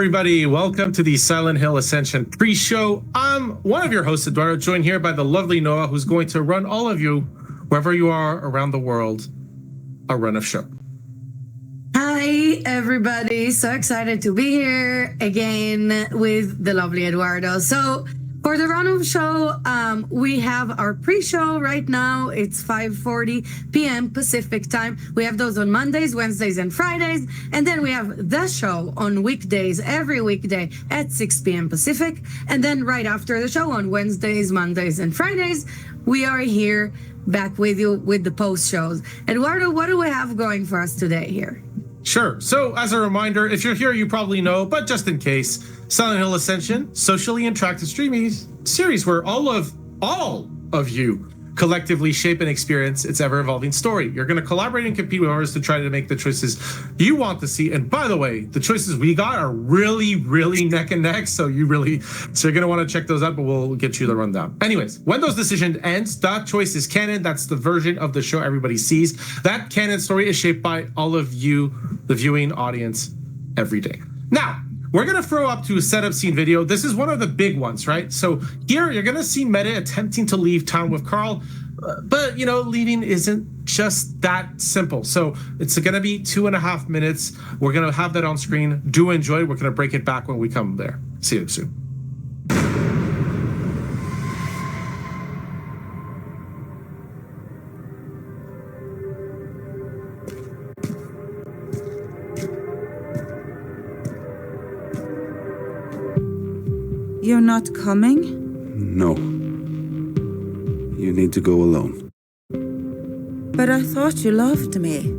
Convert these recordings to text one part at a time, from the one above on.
everybody. Welcome to the Silent Hill Ascension pre-show. I'm one of your hosts, Eduardo, joined here by the lovely Noah, who's going to run all of you, wherever you are around the world, a run of show. Hi, everybody. So excited to be here again with the lovely Eduardo. So for the run of show, we have our pre-show right now. It's 5:40 p.m. Pacific time. We have those on Mondays, Wednesdays, and Fridays. And then we have the show on weekdays, every weekday at 6 p.m. Pacific. And then right after the show on Wednesdays, Mondays, and Fridays, we are here back with you with the post shows. Eduardo, what do we have going for us today here? Sure. So as a reminder, if you're here, you probably know, but just in case, Silent Hill Ascension, socially interactive streaming series where all of you collectively shape and experience its ever-evolving story. You're going to collaborate and compete with others to try to make the choices you want to see. And by the way, the choices we got are really, really neck and neck. So you're going to want to check those out, but we'll get you the rundown. Anyways, when those decisions ends, that choice is canon. That's the version of the show everybody sees. That canon story is shaped by all of you, the viewing audience, every day. Now, we're going to throw up to a setup scene video. This is one of the big ones, right? So here you're going to see Meta attempting to leave town with Carl, but leaving isn't just that simple. So it's going to be 2.5 minutes. We're going to have that on screen. Do enjoy. We're going to break it back when we come there. See you soon. You're not coming? No. You need to go alone. But I thought you loved me.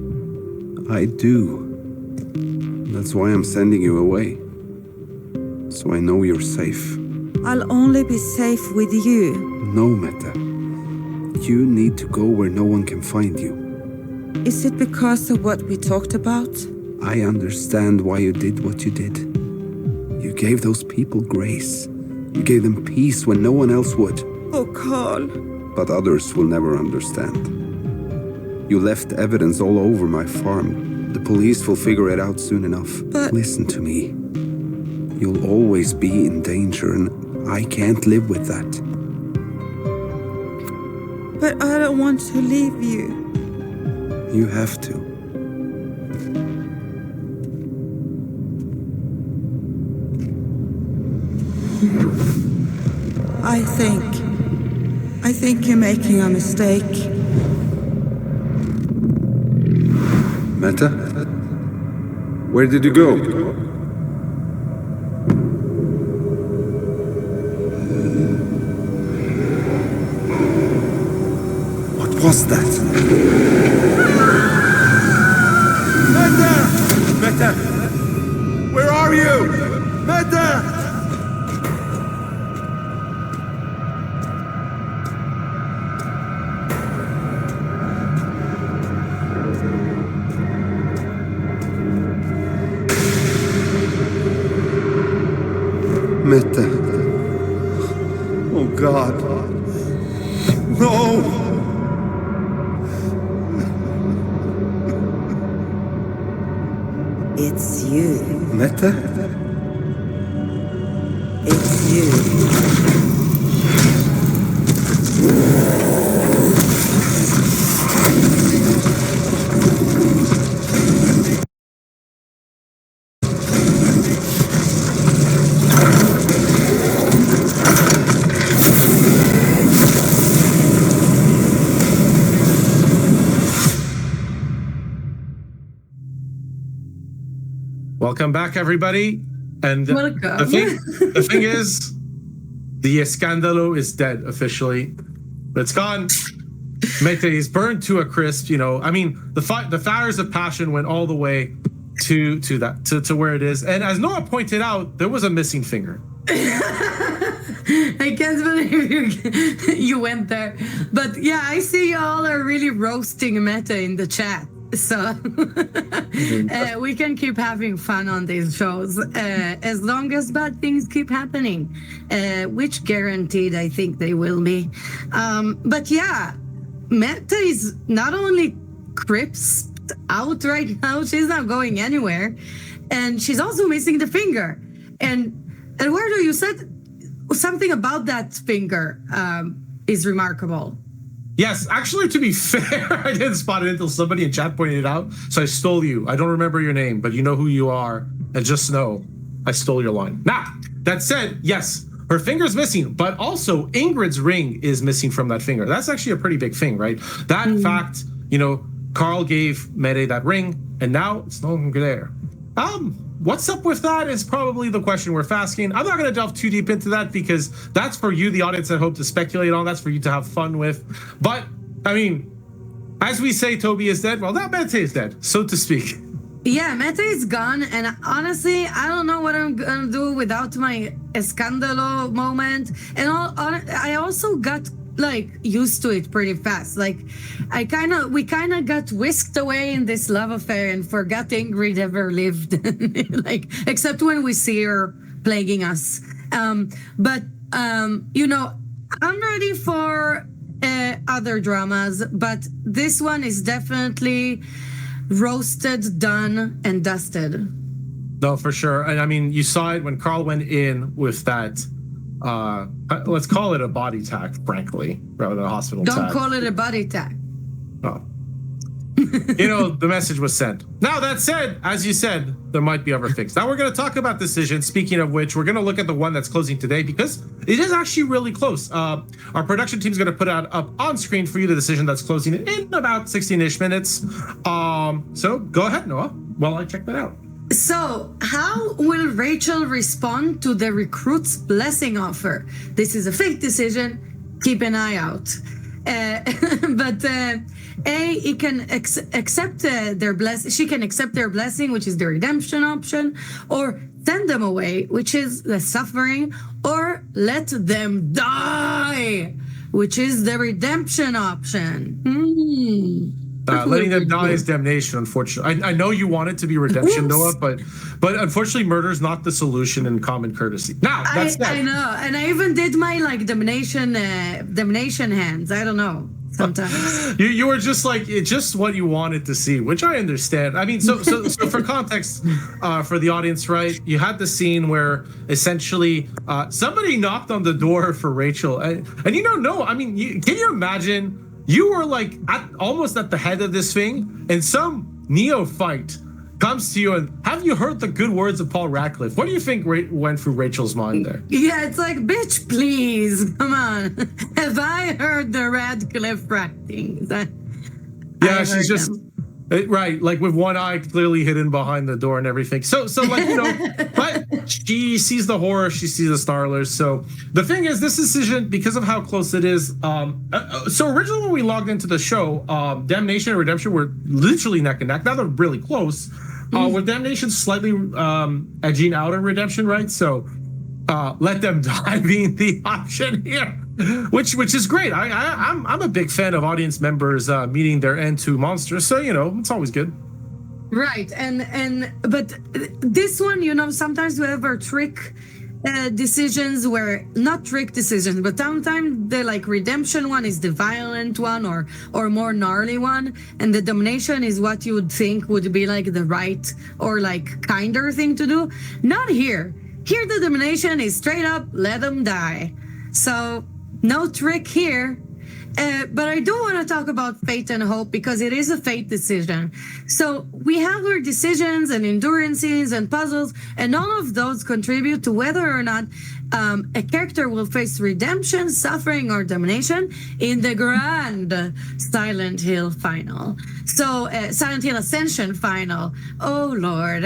I do. That's why I'm sending you away. So I know you're safe. I'll only be safe with you. No, Meta. You need to go where no one can find you. Is it because of what we talked about? I understand why you did what you did. You gave those people grace. You gave them peace when no one else would. Oh, Carl. But others will never understand. You left evidence all over my farm. The police will figure it out soon enough. But... Listen to me. You'll always be in danger, and I can't live with that. But I don't want to leave you. You have to. I think you're making a mistake. Meta? Where did you go? What was that? Meta! Meta! Where are you? Meta! Meta. Oh God. No! It's you. Meta? It's you. Welcome back, everybody. And the thing is, the Escándalo is dead officially. It's gone. Meta is burned to a crisp. I mean, the fires of passion went all the way to where it is. And as Noah pointed out, there was a missing finger. I can't believe you went there. But yeah, I see y'all are really roasting Meta in the chat. So we can keep having fun on these shows as long as bad things keep happening, which guaranteed I think they will be. But yeah, Meta is not only crisped out right now, she's not going anywhere. And she's also missing the finger. And Eduardo, you said something about that finger is remarkable. Yes, actually, to be fair, I didn't spot it until somebody in chat pointed it out. So I stole you. I don't remember your name, but you know who you are. And just know I stole your line. Now, that said, yes, her finger's missing, but also Ingrid's ring is missing from that finger. That's actually a pretty big thing, right? That fact, Carl gave Mede that ring, and now it's no longer there. What's up with that is probably the question we're asking. I'm not going to delve too deep into that because that's for you, the audience, I hope to speculate on. That's for you to have fun with. But, I mean, as we say, Toby is dead. Well, that Mete is dead, so to speak. Yeah, Mete is gone. And honestly, I don't know what I'm going to do without my Escandalo moment. And I also got used to it pretty fast. Like we kind of got whisked away in this love affair and forgot Ingrid ever lived. Except when we see her plaguing us. But I'm ready for other dramas, but this one is definitely roasted, done, and dusted. No, for sure. And I mean, you saw it when Carl went in with that let's call it a body tag, frankly, rather than a hospital tag. Don't call it a body tag. Oh. The message was sent. Now, that said, as you said, there might be other things. Now we're going to talk about decisions. Speaking of which, we're going to look at the one that's closing today because it is actually really close. Our production team is going to put out up on screen for you the decision that's closing in about 16-ish minutes. So go ahead, Noah, while I check that out. So, how will Rachel respond to the recruit's blessing offer? This is a fake decision. Keep an eye out. But he can accept their blessing. She can accept their blessing, which is the redemption option, or send them away, which is the suffering, or let them die, which is the redemption option. Letting them die is damnation, unfortunately. I know you want it to be redemption, Noah, but unfortunately, murder is not the solution in common courtesy. Now, that's I know, and I even did my damnation hands. I don't know. Sometimes you were just it's just what you wanted to see, which I understand. I mean, so for context, for the audience, right? You had the scene where essentially somebody knocked on the door for Rachel, and no, I mean, can you imagine? You were almost at the head of this thing, and some neophyte comes to you and have you heard the good words of Paul Radcliffe? What do you think went through Rachel's mind there? Yeah, it's like, bitch, please, come on. Have I heard the Radcliffe writings? Yeah, she's just right, with one eye clearly hidden behind the door and everything. So but she sees the horror, she sees the snarlers. So the thing is, this decision, because of how close it is, so originally when we logged into the show, Damnation and Redemption were literally neck and neck. Now they're really close. With Damnation slightly edging out on Redemption, right? So let them die being the option here, which is great. I'm a big fan of audience members meeting their end to monsters, so it's always good. Right, but this one, sometimes we have our trick decisions where not trick decisions, but sometimes the redemption one is the violent one or more gnarly one, and the damnation is what you would think would be the right or kinder thing to do. Not here. Here the damnation is straight up let them die. So no trick here. But I do want to talk about fate and hope because it is a fate decision. So we have our decisions and endurances and puzzles, and all of those contribute to whether or not a character will face redemption, suffering, or damnation in the grand Silent Hill final. So Silent Hill Ascension final. Oh, Lord.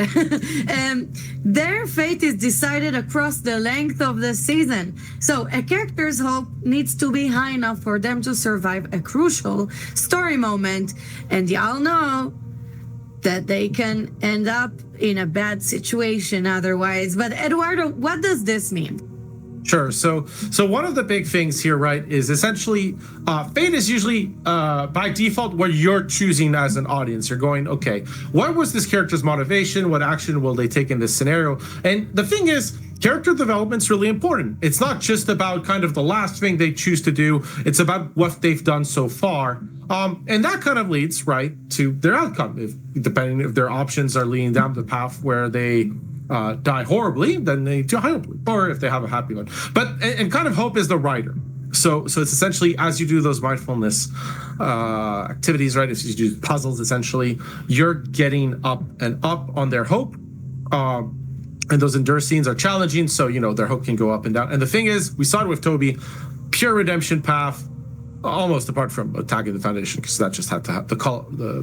Their fate is decided across the length of the season. So a character's hope needs to be high enough for them to survive a crucial story moment. And y'all know that they can end up in a bad situation otherwise. But Eduardo, what does this mean? Sure. So one of the big things here, right, is essentially fate is usually by default what you're choosing as an audience. You're going, okay, what was this character's motivation? What action will they take in this scenario? And the thing is, character development's really important. It's not just about kind of the last thing they choose to do. It's about what they've done so far. And that kind of leads, right, to their outcome, depending if their options are leading down the path where they die horribly, then they die horribly, or if they have a happy one. But and kind of hope is the writer. So it's essentially as you do those mindfulness activities, right? If you do puzzles, essentially, you're getting up and up on their hope. And those endurance scenes are challenging, so their hope can go up and down. And the thing is, we saw it with Toby, pure redemption path, almost apart from attacking the Foundation, because that just had to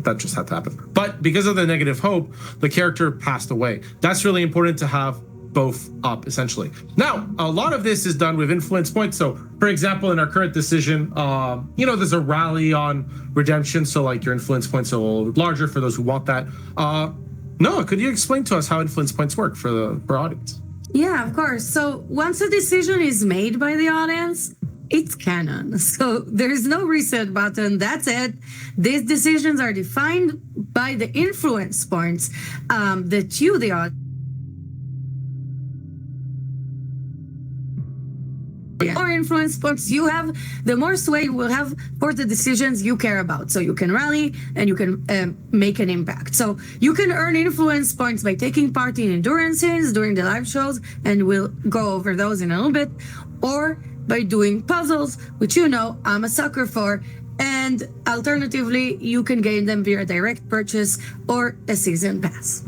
that just had to happen. But because of the negative hope, the character passed away. That's really important to have both up, essentially. Now, a lot of this is done with influence points. So, for example, in our current decision, there's a rally on redemption, so like your influence points are a little larger for those who want that. Noah, could you explain to us how influence points work for our audience? Yeah, of course. So once a decision is made by the audience, it's canon. So there's no reset button. That's it. These decisions are defined by the influence points that you, the audience, the more influence points you have, the more sway you will have for the decisions you care about. So you can rally and you can make an impact. So you can earn influence points by taking part in endurances during the live shows, and we'll go over those in a little bit, or by doing puzzles, which I'm a sucker for. And alternatively, you can gain them via direct purchase or a season pass.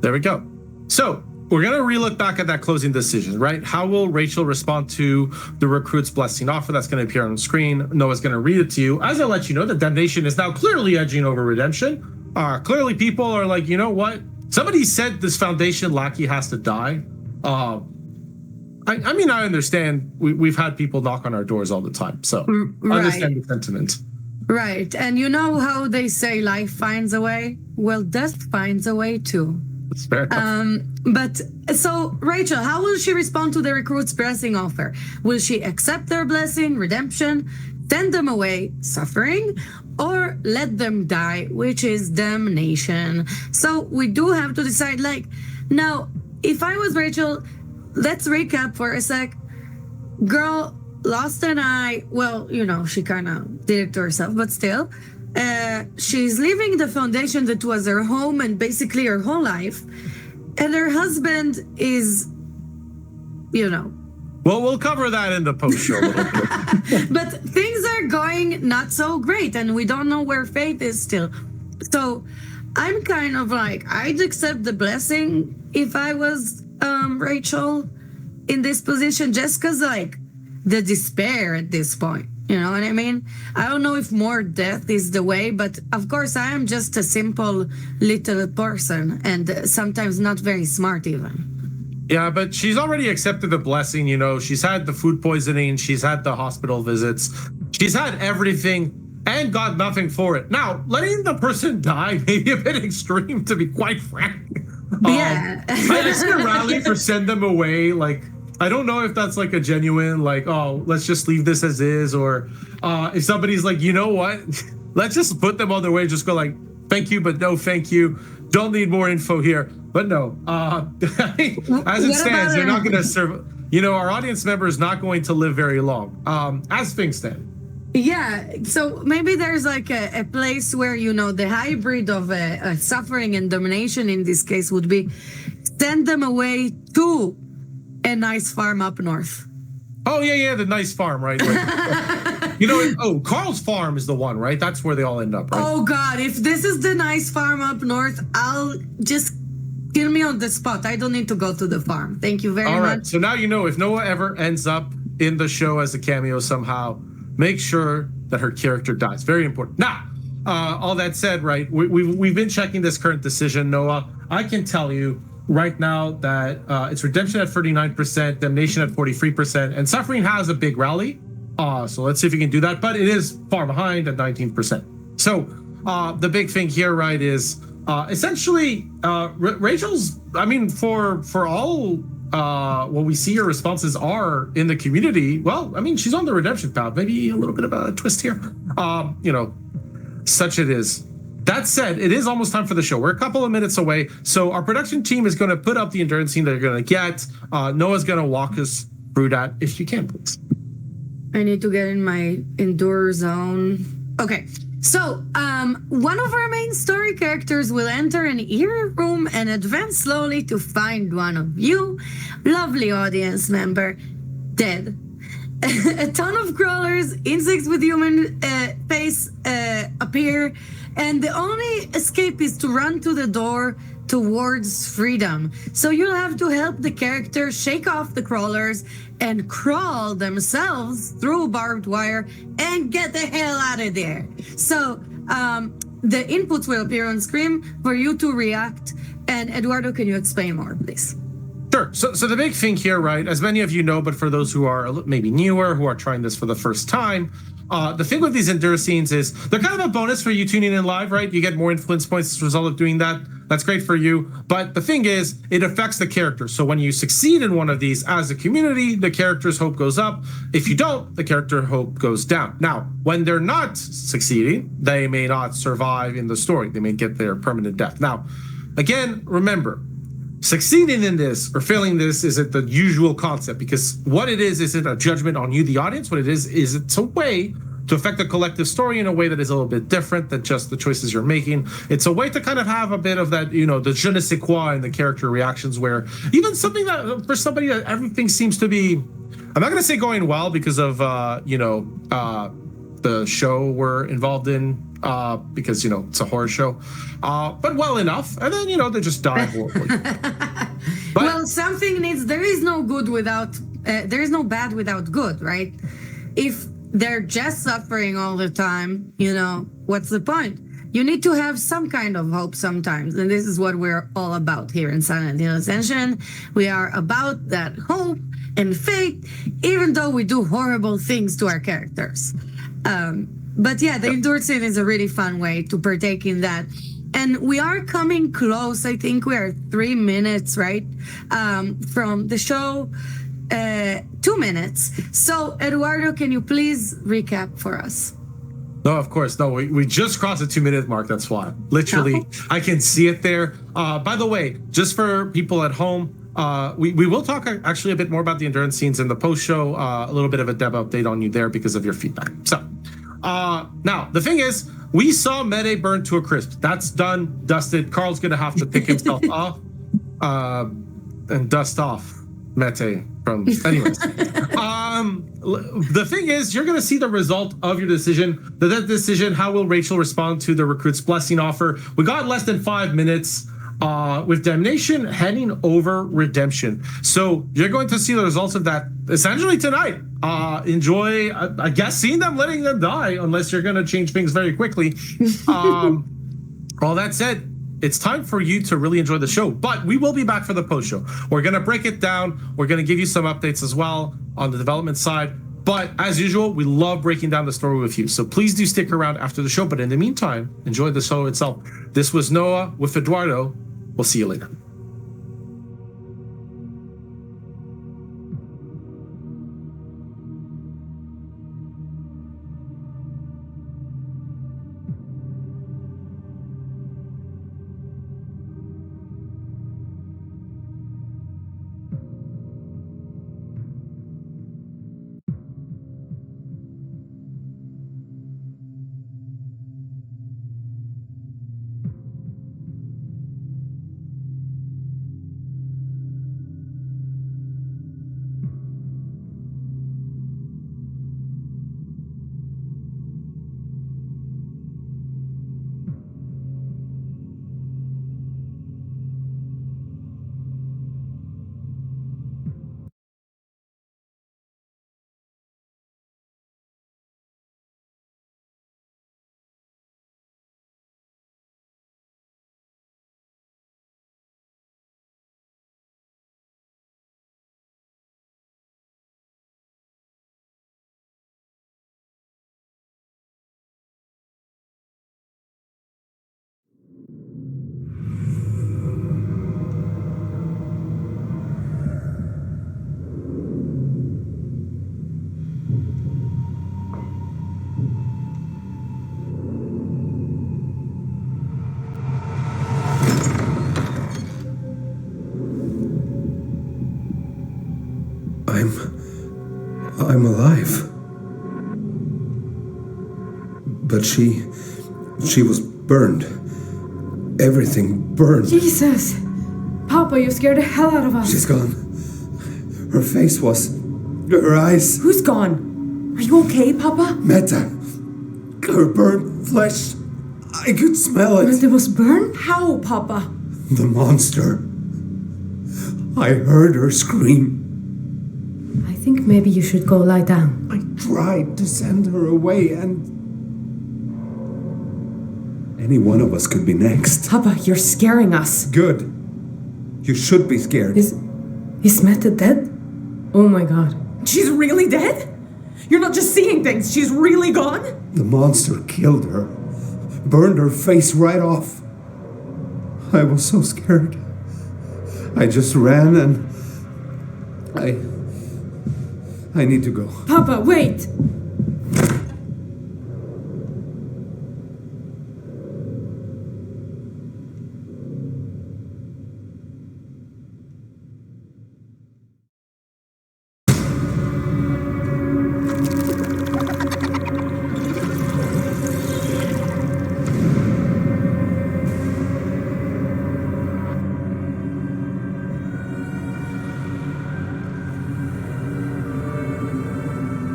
There we go. So we're going to relook back at that closing decision, right? How will Rachel respond to the recruit's blessing offer that's going to appear on the screen? Noah's going to read it to you. As I let you know, that damnation is now clearly edging over redemption. Clearly, people are like, you know what? Somebody said this Foundation lackey has to die. I understand. We've had people knock on our doors all the time. So I understand the sentiment. Right. And you know how they say life finds a way? Well, death finds a way too. That's fair enough. But so Rachel, how will she respond to the recruit's blessing offer? Will she accept their blessing, redemption, send them away, suffering, or let them die, which is damnation? So we do have to decide, now, if I was Rachel, let's recap for a sec. Girl lost an eye. Well, she kind of did it to herself, but still. She's leaving the Foundation that was her home and basically her whole life. And her husband is, Well, we'll cover that in the post-show a little bit. But things are going not so great, and we don't know where Faith is still. So I'm kind of I'd accept the blessing if I was Rachel in this position, just because, the despair at this point. You know what I mean? I don't know if more death is the way, but of course I am just a simple little person and sometimes not very smart even. Yeah, but she's already accepted the blessing, She's had the food poisoning, she's had the hospital visits, she's had everything and got nothing for it. Now, letting the person die may be a bit extreme, to be quite frank. Yeah. I see a rally for send them away, I don't know if that's a genuine, let's just leave this as is, or if somebody's like, you know what, let's just put them on their way, just go thank you, but no thank you. Don't need more info here. But no, as it stands, you're not going to serve, our audience member is not going to live very long, as things stand. Yeah, so maybe there's a place where, the hybrid of suffering and domination in this case would be send them away to a nice farm up north. Oh, yeah, the nice farm, right? Carl's farm is the one, right? That's where they all end up, right? Oh, God, if this is the nice farm up north, I'll just kill me on the spot. I don't need to go to the farm. Thank you very much. All right, so now if Noah ever ends up in the show as a cameo somehow, make sure that her character dies. Very important. Now, all that said, right, we've been checking this current decision, Noah. I can tell you right now that it's redemption at 39%, damnation at 43%, and suffering has a big rally. So let's see if we can do that, but it is far behind at 19%. So the big thing here, right, is essentially Rachel's, for all what we see her responses are in the community, she's on the redemption path. Maybe a little bit of a twist here. Such it is. That said, it is almost time for the show. We're a couple of minutes away. So our production team is going to put up the endurance scene they're going to get. Noah's going to walk us through that, if you can, please. I need to get in my endure zone. Okay. So, one of our main story characters will enter an eerie room and advance slowly to find one of you, lovely audience member, dead. A ton of crawlers, insects with human face appear, and the only escape is to run to the door towards freedom. So you'll have to help the character shake off the crawlers and crawl themselves through barbed wire and get the hell out of there. So the inputs will appear on screen for you to react. And Eduardo, can you explain more, please? Sure. So the big thing here, right, as many of you know, but for those who are maybe newer, who are trying this for the first time, the thing with these endure scenes is they're kind of a bonus for you tuning in live, right? You get more influence points as a result of doing that. That's great for you. But the thing is, it affects the character. So when you succeed in one of these as a community, the character's hope goes up. If you don't, the character hope goes down. Now, when they're not succeeding, they may not survive in the story. They may get their permanent death. Now, again, remember, succeeding in this or failing this isn't the usual concept, because what it is isn't a judgment on you, the audience. What it is it's a way to affect the collective story in a way that is a little bit different than just the choices you're making. It's a way to kind of have a bit of that, the je ne sais quoi in the character reactions, where even something that for somebody that everything seems to be, I'm not going to say going well because of, the show we're involved in, because it's a horror show, but well enough, and then they just die horribly. But, well, something needs. There is no good without. There is no bad without good, right? If they're just suffering all the time, what's the point? You need to have some kind of hope sometimes, and this is what we're all about here in Silent Hill Ascension. We are about that hope and faith, even though we do horrible things to our characters. But yeah, the endure scene is a really fun way to partake in that. And we are coming close. I think we are 3 minutes, right? From the show, 2 minutes. So, Eduardo, can you please recap for us? No, of course. No, we just crossed the 2-minute mark. That's why. Literally, I can see it there. By the way, just for people at home, we will talk actually a bit more about the endurance scenes in the post show, a little bit of a dev update on you there because of your feedback. So now the thing is, we saw Mede burn to a crisp. That's done, dusted. Carl's gonna have to pick himself off and dust off Mete from anyways. The thing is, you're gonna see the result of your decision. That decision, how will Rachel respond to the recruit's blessing offer? We got less than 5 minutes. With damnation heading over redemption. So you're going to see the results of that essentially tonight. Enjoy, I guess, seeing them, letting them die, unless you're going to change things very quickly. All that said, it's time for you to really enjoy the show, but we will be back for the post show. We're going to break it down. We're going to give you some updates as well on the development side. But as usual, we love breaking down the story with you. So please do stick around after the show. But in the meantime, enjoy the show itself. This was Noah with Eduardo. We'll see you later. I'm alive. But she was burned. Everything burned. Jesus! Papa, you scared the hell out of us. She's gone. Her face was. Her eyes. Who's gone? Are you okay, Papa? Meta. Her burnt flesh. I could smell it. It was burned? How, Papa? The monster. I heard her scream. I think maybe you should go lie down. I tried to send her away, and any one of us could be next. Papa, you're scaring us. Good. You should be scared. Is Meta dead? Oh my god. She's really dead? You're not just seeing things, she's really gone? The monster killed her. Burned her face right off. I was so scared. I just ran and I need to go. Papa, wait!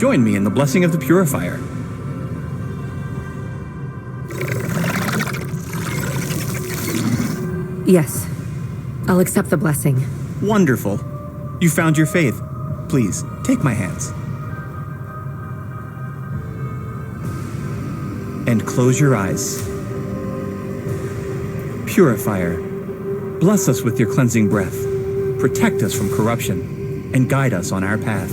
Join me in the blessing of the purifier. Yes. I'll accept the blessing. Wonderful. You found your faith. Please, take my hands. And close your eyes. Purifier, bless us with your cleansing breath. Protect us from corruption and guide us on our path.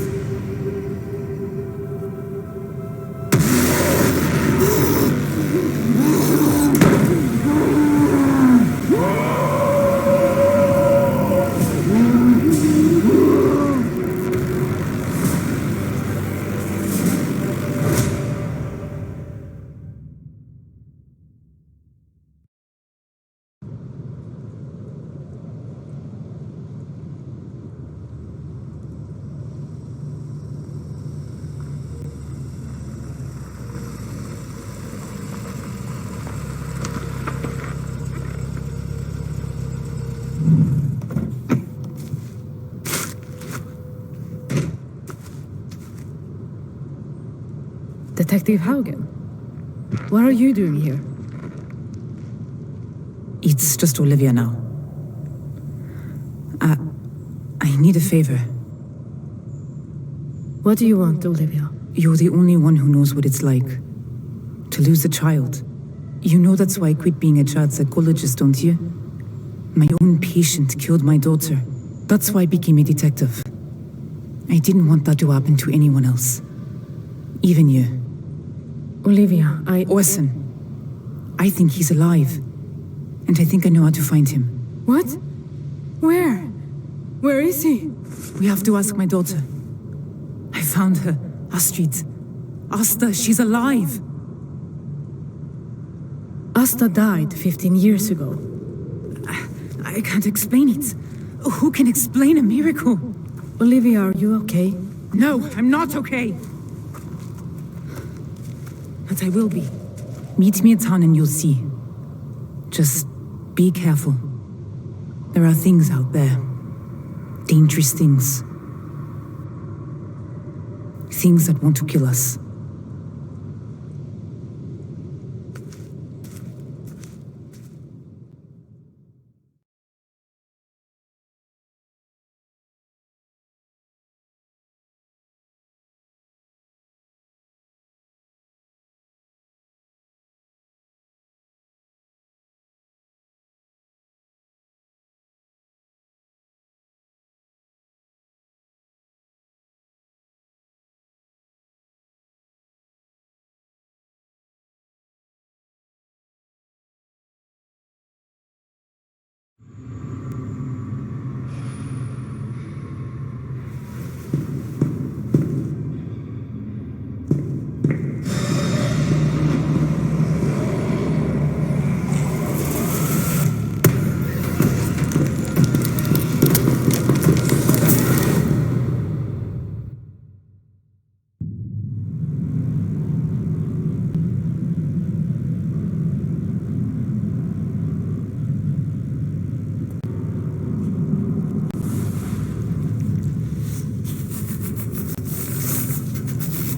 Detective Haugen, what are you doing here? It's just Olivia now. I need a favor. What do you want, Olivia? You're the only one who knows what it's like to lose a child. You know that's why I quit being a child psychologist, don't you? My own patient killed my daughter. That's why I became a detective. I didn't want that to happen to anyone else. Even you. Olivia, Orson. I think he's alive. And I think I know how to find him. What? Where? Where is he? We have to ask my daughter. I found her. Astrid. Asta, she's alive. Asta died 15 years ago. I can't explain it. Who can explain a miracle? Olivia, are you okay? No, I'm not okay. But I will be. Meet me at town and you'll see. Just be careful. There are things out there. Dangerous things. Things that want to kill us.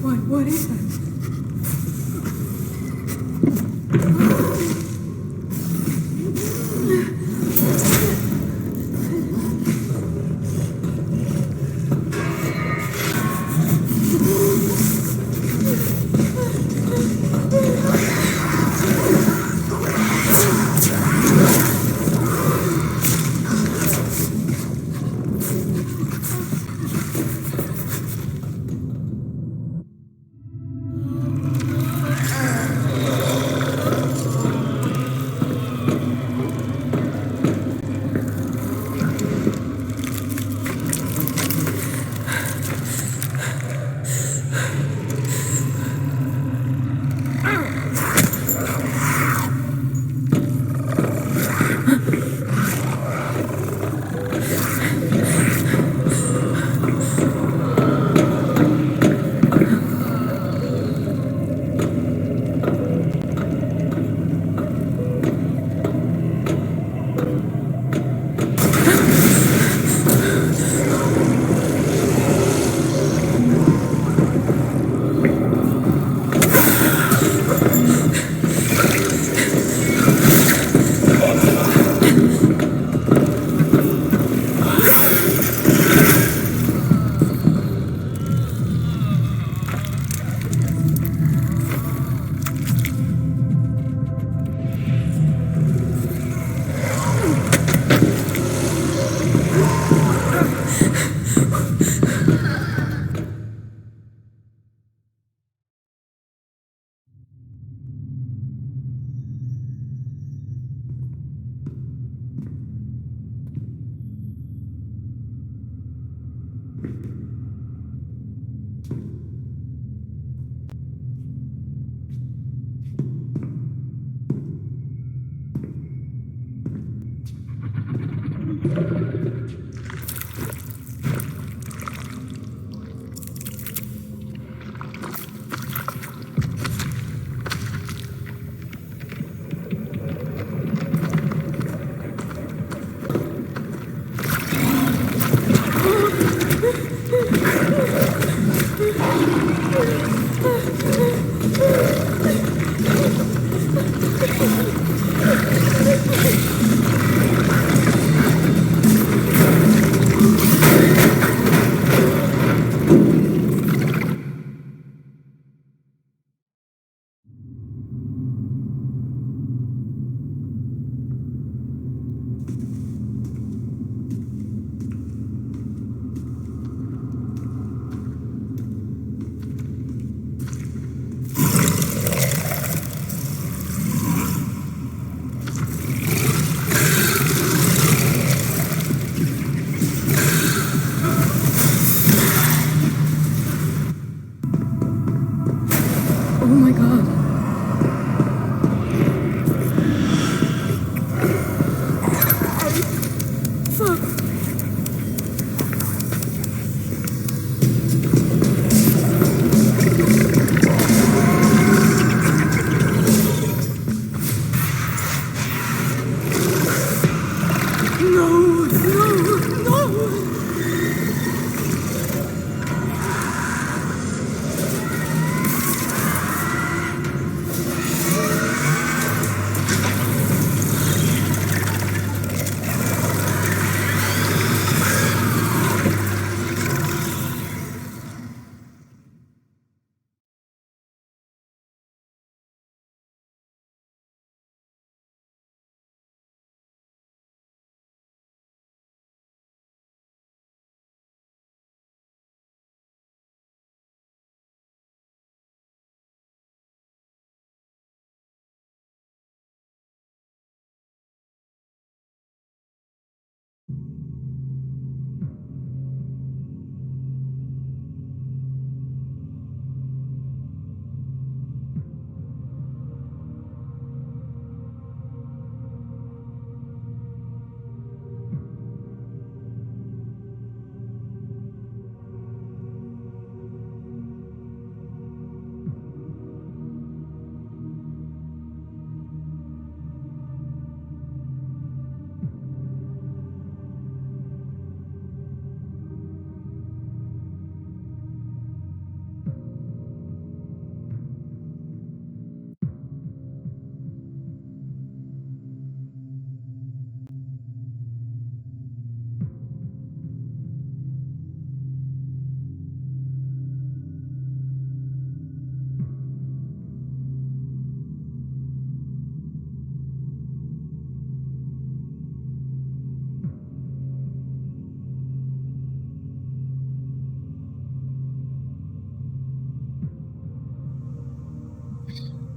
What is that?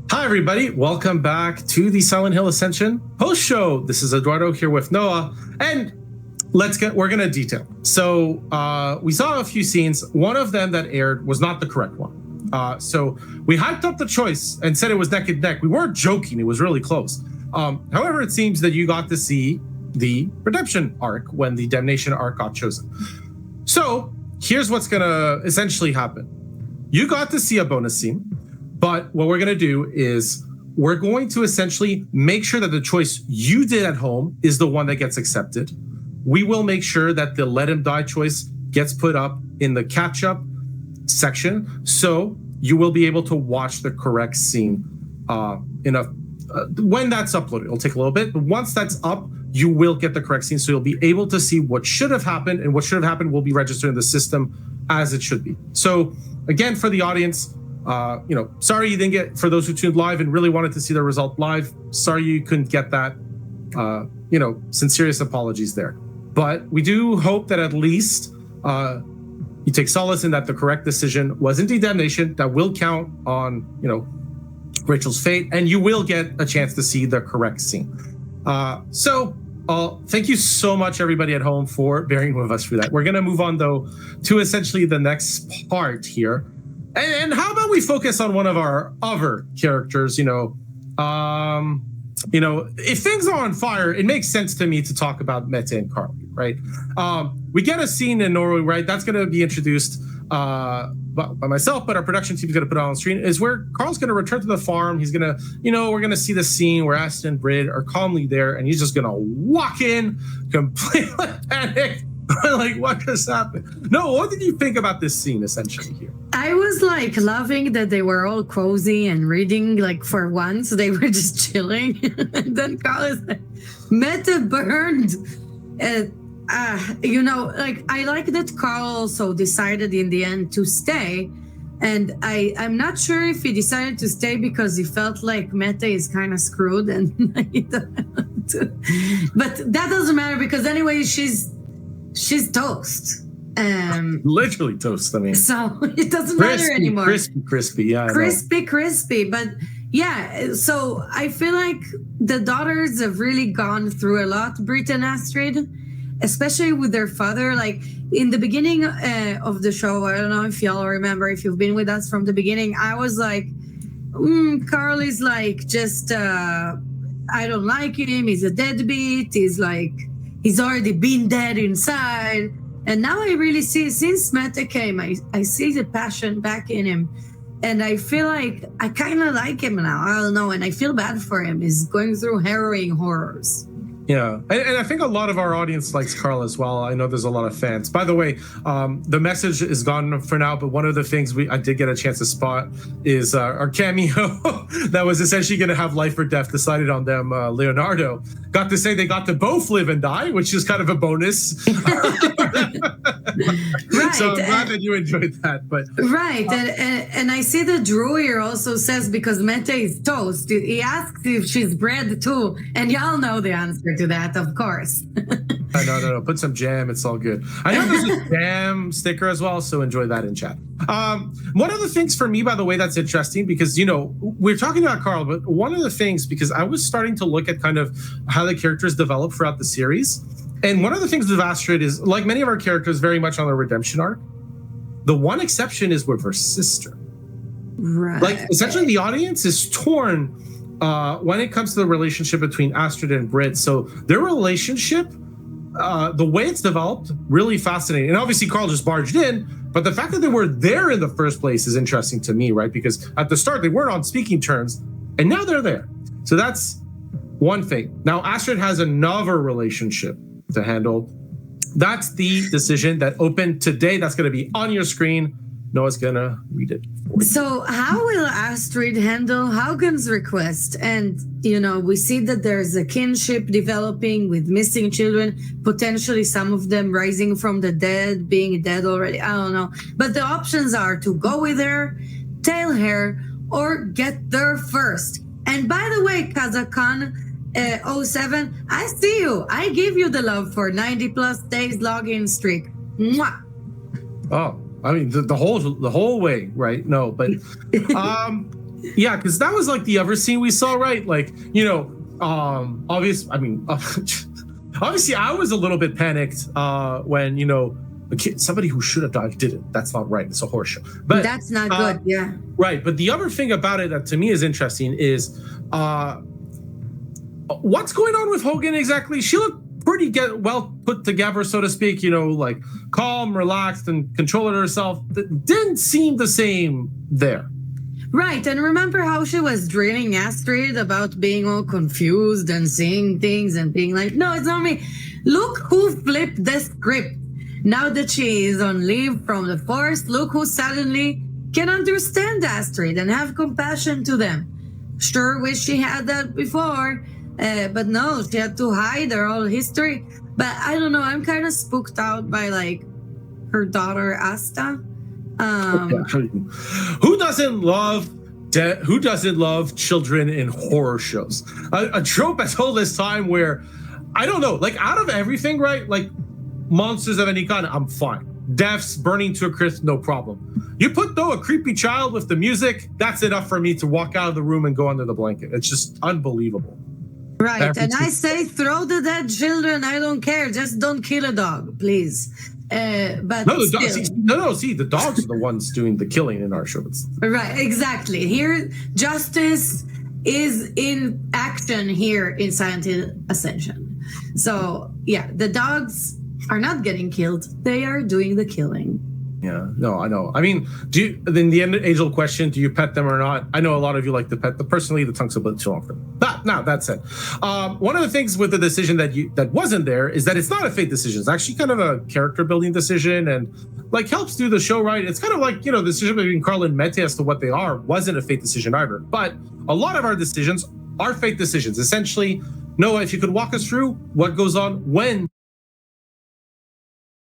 Hi, everybody. Welcome back to the Silent Hill Ascension post show. This is Eduardo here with Noah, and we're going to detail. So we saw a few scenes. One of them that aired was not the correct one. So we hyped up the choice and said it was neck and neck. We weren't joking. It was really close. However, it seems that you got to see the redemption arc when the damnation arc got chosen. So here's what's going to essentially happen. You got to see a bonus scene. But what we're going to do is we're going to essentially make sure that the choice you did at home is the one that gets accepted. We will make sure that the let him die choice gets put up in the catch up section. So you will be able to watch the correct scene when that's uploaded. It'll take a little bit, but once that's up, you will get the correct scene. So you'll be able to see what should have happened, and what should have happened will be registered in the system as it should be. So again, for the audience, sorry you didn't get, for those who tuned live and really wanted to see the result live, sorry you couldn't get that. Sincerest apologies there. But we do hope that at least you take solace in that the correct decision was indeed damnation. That will count on, Rachel's fate, and you will get a chance to see the correct scene. Thank you so much, everybody at home, for bearing with us through that. We're going to move on, though, to essentially the next part here. And how about we focus on one of our other characters? If things are on fire, it makes sense to me to talk about Mette and Carly, right? We get a scene in Norway, right? That's going to be introduced by myself, but our production team is going to put it on screen, is where Carl's going to return to the farm. He's going to, we're going to see the scene where Aston and Britt are calmly there, and he's just going to walk in, completely panicked. Like, what just happened? No, what did you think about this scene essentially here? I was loving that they were all cozy and reading, for once they were just chilling. And then Carl is like, Mette burned. I like that Carl also decided in the end to stay. And I'm not sure if he decided to stay because he felt like Mette is kind of screwed. But that doesn't matter because anyway, she's toast. Literally toast, I mean. So it doesn't matter anymore. Crispy, yeah. Crispy. But yeah, so I feel like the daughters have really gone through a lot, Britt and Astrid, especially with their father. Like in the beginning of the show, I don't know if y'all remember, if you've been with us from the beginning, I was like, Carl is just, I don't like him. He's a deadbeat. He's already been dead inside. And now I really see, since Mette came, I see the passion back in him. And I feel like I kind of like him now. I don't know. And I feel bad for him. He's going through harrowing horrors. Yeah. And I think a lot of our audience likes Carl as well. I know there's a lot of fans. By the way, the message is gone for now, but one of the things I did get a chance to spot is our cameo that was essentially going to have life or death decided on them. Leonardo got to say they got to both live and die, which is kind of a bonus. Right. So I'm glad that you enjoyed that. But right. And I see that Drew here also says, because Mette is toast, he asks if she's bread too. And y'all know the answer to that, of course. No. Put some jam. It's all good. I know there's a jam sticker as well, so enjoy that in chat. One of the things for me, by the way, that's interesting because, we're talking about Carl, but one of the things, because I was starting to look at kind of how the characters develop throughout the series. And one of the things with Astrid is, like many of our characters, very much on the redemption arc. The one exception is with her sister. Right. Essentially, the audience is torn when it comes to the relationship between Astrid and Britt. So their relationship, the way it's developed, really fascinating. And obviously, Carl just barged in, but the fact that they were there in the first place is interesting to me, right? Because at the start, they weren't on speaking terms, and now they're there. So that's one thing. Now, Astrid has another relationship to handle. That's the decision that opened today. That's going to be on your screen. Noah's going to read it. So how will Astrid handle Haugen's request? And, we see that there's a kinship developing with missing children, potentially some of them rising from the dead, being dead already. I don't know. But the options are to go with her, tail her, or get there first. And by the way, Kazakhstan 07, I see you. I give you the love for 90 plus days login streak. Mwah. Oh, I mean the whole way, right? No, but Yeah, because that was like the other scene we saw, right? Like, obviously I was a little bit panicked when, somebody who should have died didn't. That's not right. It's a horse show. But that's not good. Yeah. Right. But the other thing about it that to me is interesting is what's going on with Hogan exactly? She looked pretty well put together, so to speak, like calm, relaxed, and controlling herself. That didn't seem the same there. Right, and remember how she was drilling Astrid about being all confused and seeing things and being like, no, it's not me. Look who flipped the script. Now that she is on leave from the force, look who suddenly can understand Astrid and have compassion to them. Sure wish she had that before, but no, she had to hide her whole history. But I don't know, I'm kind of spooked out by like her daughter Asta. Who doesn't love children in horror shows? A trope as old as time where, I don't know, like out of everything, right? Like monsters of any kind, I'm fine. Deaths, burning to a crisp, no problem. You put though a creepy child with the music, that's enough for me to walk out of the room and go under the blanket. It's just unbelievable. Right, and I say throw the dead children, I don't care, just don't kill a dog, please. But the dogs are the ones doing the killing in our shows. Right, exactly. Here, justice is in action here in Silent Hill Ascension. So, yeah, the dogs are not getting killed. They are doing the killing. Yeah, no, I know. I mean, in the end age-old question, do you pet them or not? I know a lot of you like to pet them. Personally, the tongue's a bit too long for them. No, that said, one of the things with the decision that wasn't there is that it's not a fate decision. It's actually kind of a character building decision and like helps do the show right. It's kind of like, the decision between Carl and Mete as to what they are wasn't a fate decision either. But a lot of our decisions are fate decisions. Essentially, Noah, if you could walk us through what goes on when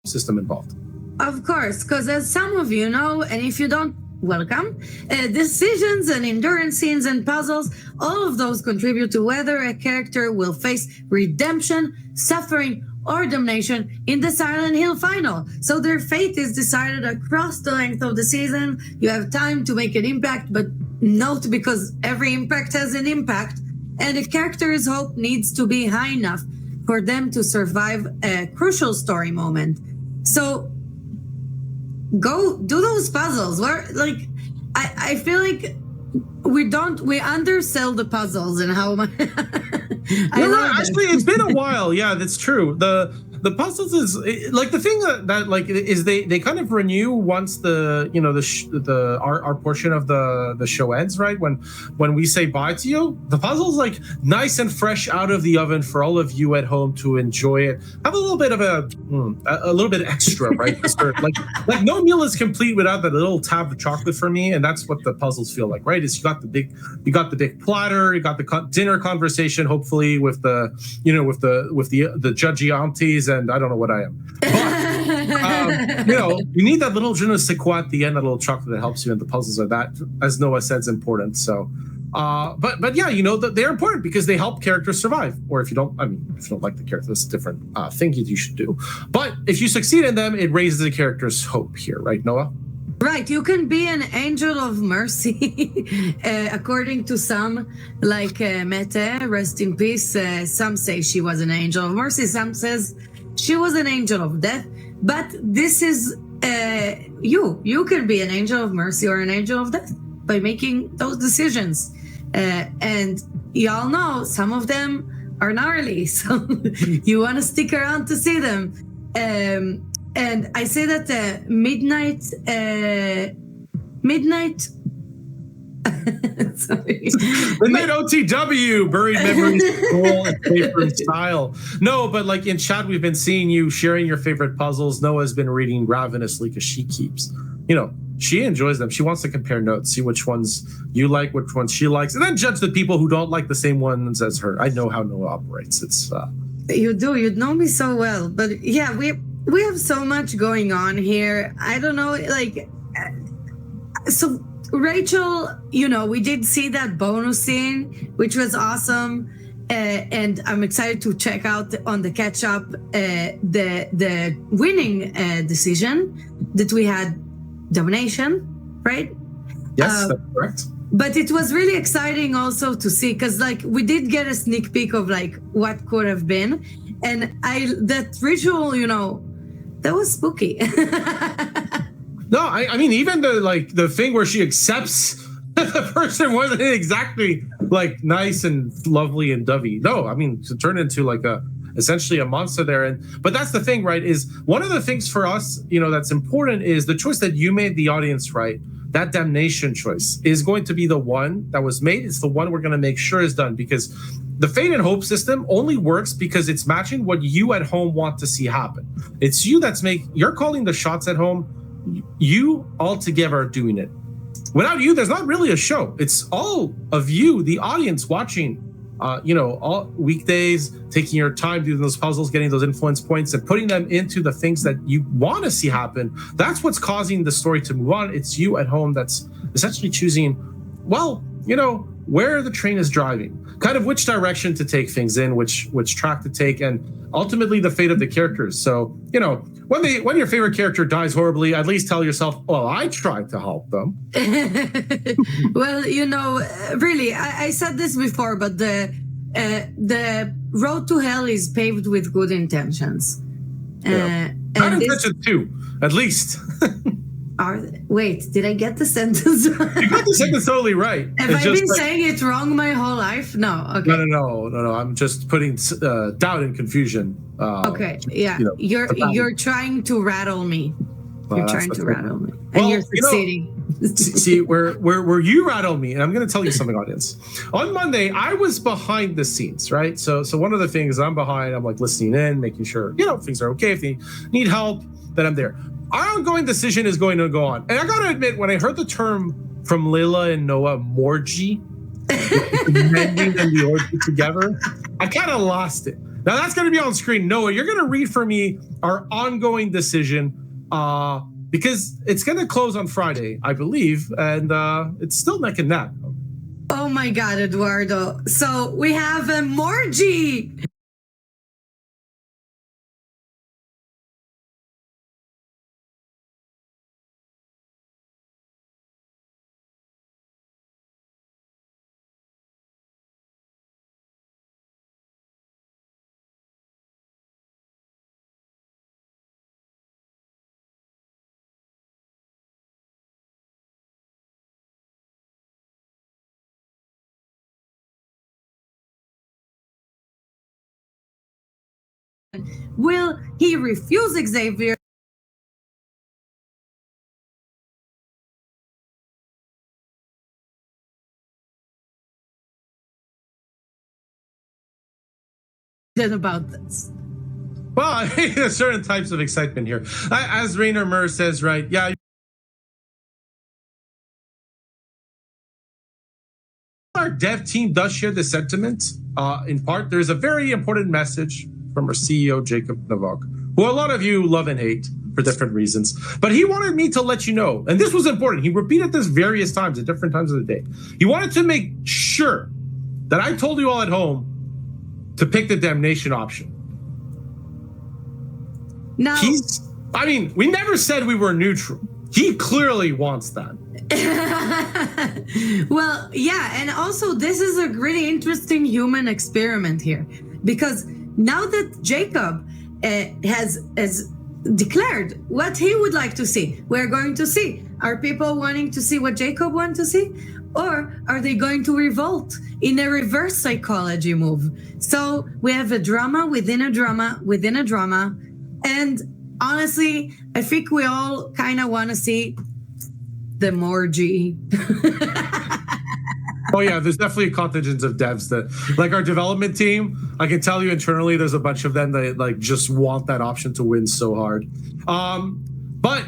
system involved. Of course, because as some of you know, and if you don't, welcome, decisions and endurance scenes and puzzles, all of those contribute to whether a character will face redemption, suffering, or damnation in the Silent Hill final. So their fate is decided across the length of the season. You have time to make an impact, but note because every impact has an impact, and a character's hope needs to be high enough for them to survive a crucial story moment. So go do those puzzles. Where like I feel like we undersell the puzzles and how much actually it's been a while. Yeah, that's true. The puzzles is like the thing that like is they kind of renew once our portion of the show ends, right? When we say bye to you, the puzzle's like nice and fresh out of the oven for all of you at home to enjoy it. Have a little bit of a little bit extra, right? like no meal is complete without that little tab of chocolate for me, and that's what the puzzles feel like, right? Is you got the big platter, you got the dinner conversation, hopefully with the judgy aunties. And I don't know what I am. But, you need that little je ne sais quoi at the end, that little chocolate that helps you, and the puzzles are that, as Noah said, is important. So, but yeah, they're important because they help characters survive. Or if you don't like the character, that's a different thing you should do. But if you succeed in them, it raises the character's hope here, right, Noah? Right, you can be an angel of mercy, according to some, like Mete, rest in peace. Some say she was an angel of mercy. Some says she was an angel of death. But this is you can be an angel of mercy or an angel of death by making those decisions. And y'all know some of them are gnarly, so you want to stick around to see them. And I say that midnight sorry. Midnight OTW, buried memories, cool and paper and style. No, but like in chat, we've been seeing you sharing your favorite puzzles. Noah's been reading ravenously because she keeps, she enjoys them. She wants to compare notes, see which ones you like, which ones she likes, and then judge the people who don't like the same ones as her. I know how Noah operates. It's you do. You know me so well, but yeah, we have so much going on here. I don't know, like, so Rachel, we did see that bonus scene, which was awesome. And I'm excited to check out on the catch up the winning decision that we had domination, right? Yes, that's correct. But it was really exciting also to see, because like we did get a sneak peek of like what could have been, and that ritual, that was spooky. No, I mean, even the thing where she accepts the person wasn't exactly like nice and lovely and dovey. No, I mean, to turn into like essentially a monster there. But that's the thing, right? Is one of the things for us, that's important is the choice that you made, the audience, right? That damnation choice is going to be the one that was made. It's the one we're going to make sure is done, because the fate and hope system only works because it's matching what you at home want to see happen. It's you you're calling the shots at home. You all together are doing it. Without you, there's not really a show. It's all of you, the audience, watching, all weekdays, taking your time doing those puzzles, getting those influence points, and putting them into the things that you want to see happen. That's what's causing the story to move on. It's you at home that's essentially choosing, where the train is driving, kind of which direction to take things in, which track to take, and ultimately the fate of the characters. So, when your favorite character dies horribly, at least tell yourself, well, I tried to help them. Well, really, I said this before, but the road to hell is paved with good intentions. Bad intentions too, at least. Wait, did I get the sentence right? You got the sentence totally right. Have I been saying it wrong my whole life? No. Okay. No. I'm just putting doubt and confusion. Okay. Yeah. You're trying to rattle me. You're trying to rattle me, and you're succeeding. See, where you rattle me, and I'm going to tell you something, audience. On Monday, I was behind the scenes, right? So one of the things I'm behind, I'm like listening in, making sure things are okay. If they need help, then I'm there. Our ongoing decision is going to go on. And I got to admit, when I heard the term from Layla and Noah, Morgy, mending and the orgy together, I kind of lost it. Now that's going to be on screen. Noah, you're going to read for me our ongoing decision because it's going to close on Friday, I believe, and it's still neck and neck. Oh my God, Eduardo. So we have a Morgy. Will he refuse Xavier? About this. Well, there's certain types of excitement here. As Rainer Murr says, right? Yeah. Our dev team does share the sentiment. In part, there's a very important message from our CEO, Jacob Navok, who a lot of you love and hate for different reasons. But he wanted me to let you know, and this was important. He repeated this various times at different times of the day. He wanted to make sure that I told you all at home to pick the damnation option. Now, we never said we were neutral. He clearly wants that. Well, yeah, and also this is a really interesting human experiment here, because now that Jacob has declared what he would like to see, we're going to see. Are people wanting to see what Jacob wants to see? Or are they going to revolt in a reverse psychology move? So we have a drama within a drama within a drama. And honestly, I think we all kind of want to see the Morgy. Oh yeah, there's definitely a contingent of devs that, like our development team, I can tell you internally, there's a bunch of them that like just want that option to win so hard. But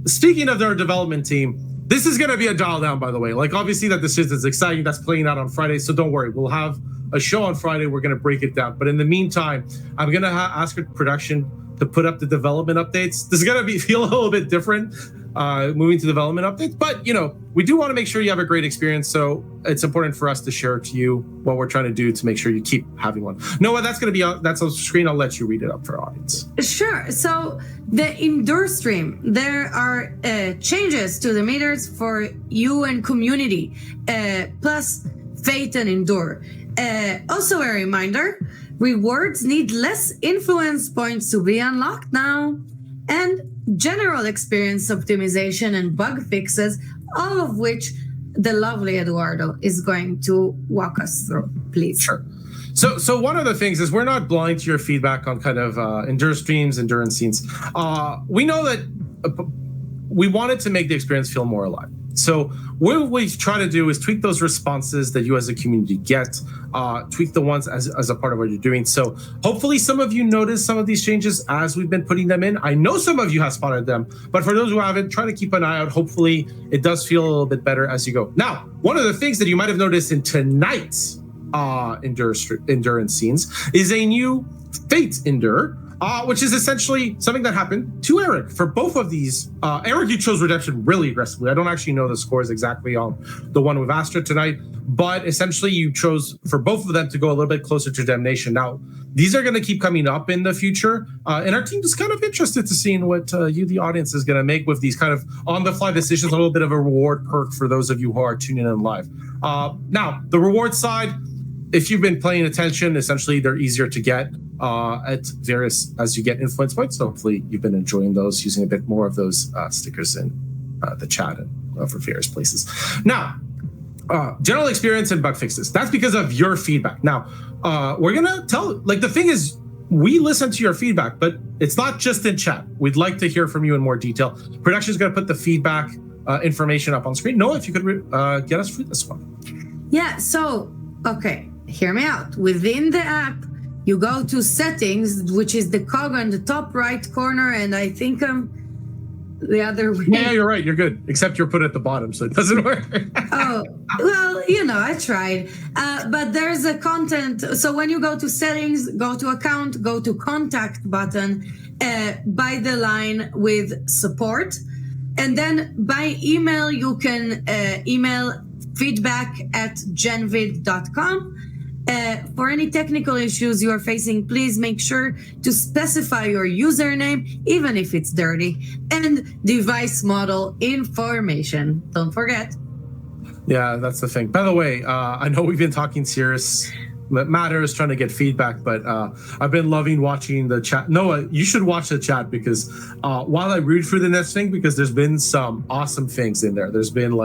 speaking of their development team, this is going to be a dial down, by the way. Like obviously that decision is exciting. That's playing out on Friday, so don't worry. We'll have a show on Friday. We're going to break it down. But in the meantime, I'm going to ask our production to put up the development updates. This is going to feel a little bit different moving to development updates. But we do want to make sure you have a great experience, so it's important for us to share to you what we're trying to do to make sure you keep having one. Noah, that's going to be that's on screen. I'll let you read it up for our audience. Sure. So the Endure stream, there are changes to the meters for you and community, plus Fate and Endure. Also a reminder, rewards need less influence points to be unlocked now, and general experience optimization and bug fixes, all of which the lovely Eduardo is going to walk us through, please. Sure. So one of the things is we're not blind to your feedback on kind of Endure streams, endurance scenes. We know that we wanted to make the experience feel more alive. So what we try to do is tweak those responses that you as a community get, tweak the ones as a part of what you're doing. So hopefully some of you noticed some of these changes as we've been putting them in. I know some of you have spotted them, but for those who haven't, try to keep an eye out. Hopefully it does feel a little bit better as you go. Now, one of the things that you might have noticed in tonight's endurance scenes is a new Fate Endure, which is essentially something that happened to Eric. For both of these, Eric, you chose Redemption really aggressively. I don't actually know the scores exactly on the one with Astra tonight, but essentially you chose for both of them to go a little bit closer to Damnation. Now, these are going to keep coming up in the future, and our team is kind of interested to seeing what you, the audience, is going to make with these kind of on-the-fly decisions, a little bit of a reward perk for those of you who are tuning in live. Now, the reward side, if you've been paying attention, essentially they're easier to get at various as you get influence points. So hopefully you've been enjoying those, using a bit more of those stickers in the chat and for various places. Now, general experience and bug fixes. That's because of your feedback. Now, we're gonna tell, like, the thing is, we listen to your feedback, but it's not just in chat. We'd like to hear from you in more detail. Production's gonna put the feedback information up on screen. Noah, if you could get us through this one. Yeah, so, okay, hear me out. Within the app, you go to settings, which is the cog on the top right corner, and I think the other way. Yeah, you're right. You're good. Except you're put at the bottom, so it doesn't work. Oh, well, I tried. But there's a content. So when you go to settings, go to account, go to contact button, by the line with support. And then by email, you can email feedback@genvid.com. For any technical issues you are facing, please make sure to specify your username, even if it's dirty, and device model information. Don't forget. Yeah, that's the thing. By the way, I know we've been talking serious matters, trying to get feedback, but I've been loving watching the chat. Noah, you should watch the chat because while I read through the next thing, because there's been some awesome things in there. There's been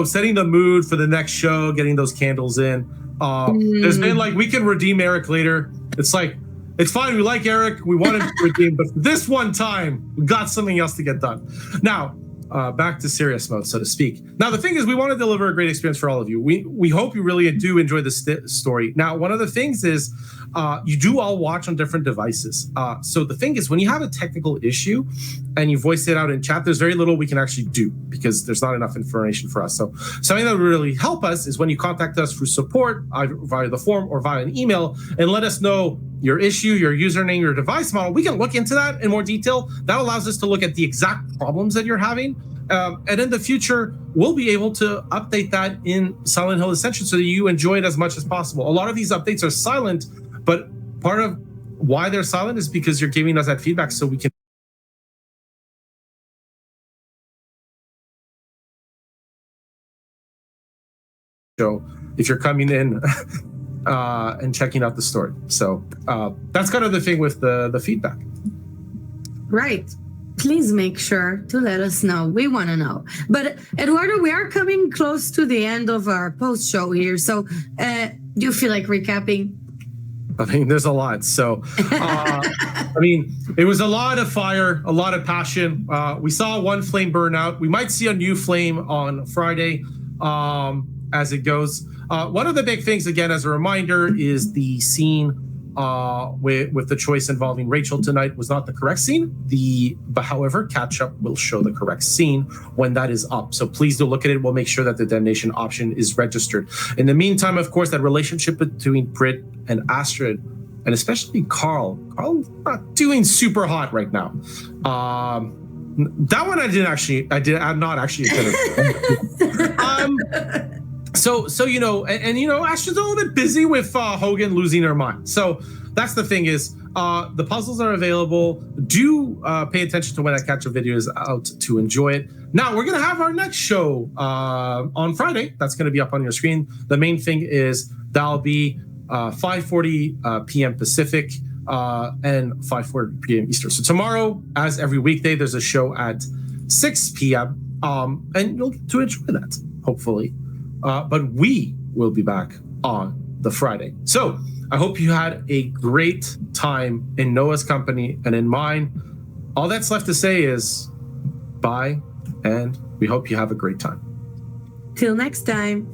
setting the mood for the next show, getting those candles in. There's been we can redeem Eric later. It's it's fine. We like Eric. We want him to redeem, but this one time we got something else to get done. Now, back to serious mode, so to speak. Now, the thing is, we want to deliver a great experience for all of you. We hope you really do enjoy the story. Now, one of the things is you do all watch on different devices. So the thing is, when you have a technical issue and you voice it out in chat, there's very little we can actually do because there's not enough information for us. So something that would really help us is when you contact us through support, either via the form or via an email, and let us know your issue, your username, your device model. We can look into that in more detail. That allows us to look at the exact problems that you're having. And in the future, we'll be able to update that in Silent Hill Ascension so that you enjoy it as much as possible. A lot of these updates are silent, but part of why they're silent is because you're giving us that feedback so we can show if you're coming in and checking out the story. So that's kind of the thing with the feedback. Right. Please make sure to let us know. We want to know. But Eduardo, we are coming close to the end of our post show here. So do you feel like recapping? I mean, there's a lot. So, it was a lot of fire, a lot of passion. We saw one flame burn out. We might see a new flame on Friday as it goes. One of the big things, again, as a reminder, is the scene with the choice involving Rachel tonight was not the correct scene. But however, catch up will show the correct scene when that is up. So please do look at it. We'll make sure that the damnation option is registered. In the meantime, of course, that relationship between Brit and Astrid, and especially Carl's not doing super hot right now. That one I'm not actually So you know, and you know, Astrid's a little bit busy with Hogan losing her mind. So that's the thing is, the puzzles are available. Do pay attention to when I catch a video is out to enjoy it. Now we're gonna have our next show on Friday. That's gonna be up on your screen. The main thing is that'll be 5:40 p.m. Pacific and 5:40 p.m. Eastern. So tomorrow, as every weekday, there's a show at 6 p.m. And you'll get to enjoy that, hopefully. But we will be back on the Friday. So I hope you had a great time in Noah's company and in mine. All that's left to say is bye, and we hope you have a great time. Till next time.